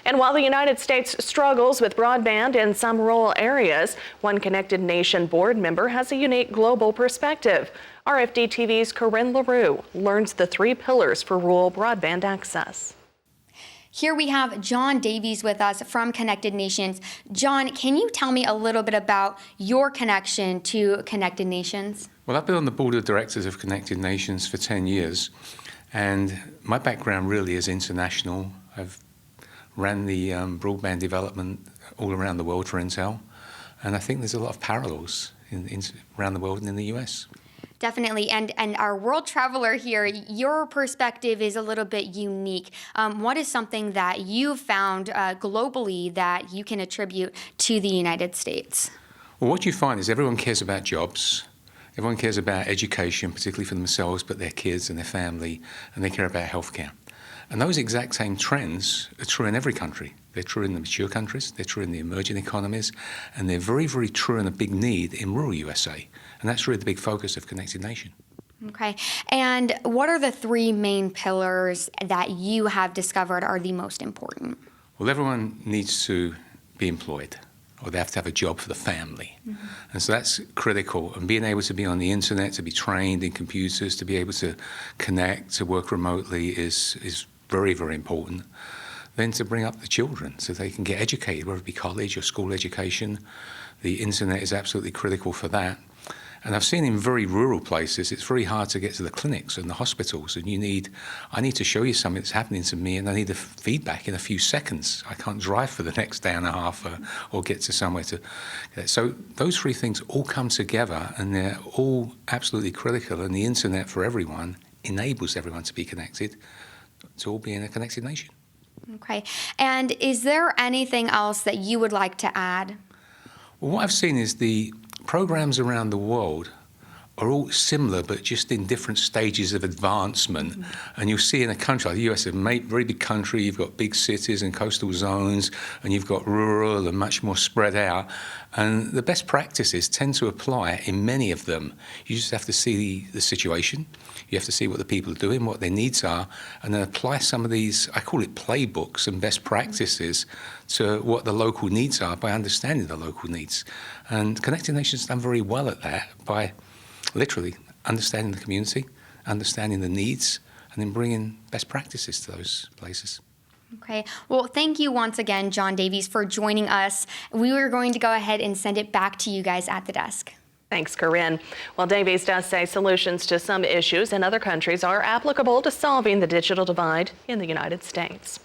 And while the United States struggles with broadband in some rural areas, one Connected Nation board member has a unique global perspective. RFD-TV's Corinne LaRue learns the 3 pillars for rural broadband access. Here we have John Davies with us from Connected Nations. John, can you tell me a little bit about your connection to Connected Nations? Well, I've been on the board of directors of Connected Nations for 10 years, and my background really is international. I've ran the broadband development all around the world for Intel, and I think there's a lot of parallels around the world and in the US. Definitely, and our world traveler here, your perspective is a little bit unique. What is something that you've found globally that you can attribute to the United States? Well, what you find is everyone cares about jobs. Everyone cares about education, particularly for themselves, but their kids and their family, and they care about healthcare. And those exact same trends are true in every country. They're true in the mature countries, they're true in the emerging economies, and they're very, very true and a big need in rural USA. And that's really the big focus of Connected Nation. Okay. And what are the 3 main pillars that you have discovered are the most important? Well, everyone needs to be employed, or they have to have a job for the family. Mm-hmm. And so that's critical. And being able to be on the internet, to be trained in computers, to be able to connect, to work remotely is very, very important. Then to bring up the children so they can get educated, whether it be college or school education. The internet is absolutely critical for that. And I've seen in very rural places, it's very hard to get to the clinics and the hospitals. And I need to show you something that's happening to me, and I need the feedback in a few seconds. I can't drive for the next day and a half or get to somewhere to get it. So those 3 things all come together, and they're all absolutely critical. And the internet for everyone enables everyone to be connected, to all be in a connected nation. Okay. And is there anything else that you would like to add? Well, what I've seen is the programs around the world are all similar, but just in different stages of advancement. Mm-hmm. And you'll see in a country like the US, a very big country, you've got big cities and coastal zones, and you've got rural and much more spread out. And the best practices tend to apply in many of them. You just have to see the situation. You have to see what the people are doing, what their needs are, and then apply some of these, I call it playbooks and best practices to what the local needs are by understanding the local needs. And Connected Nations has done very well at that by literally understanding the community, understanding the needs, and then bringing best practices to those places. Okay. Well, thank you once again, John Davies, for joining us. We were going to go ahead and send it back to you guys at the desk. Thanks, Corinne. Well, Davies does say solutions to some issues in other countries are applicable to solving the digital divide in the United States.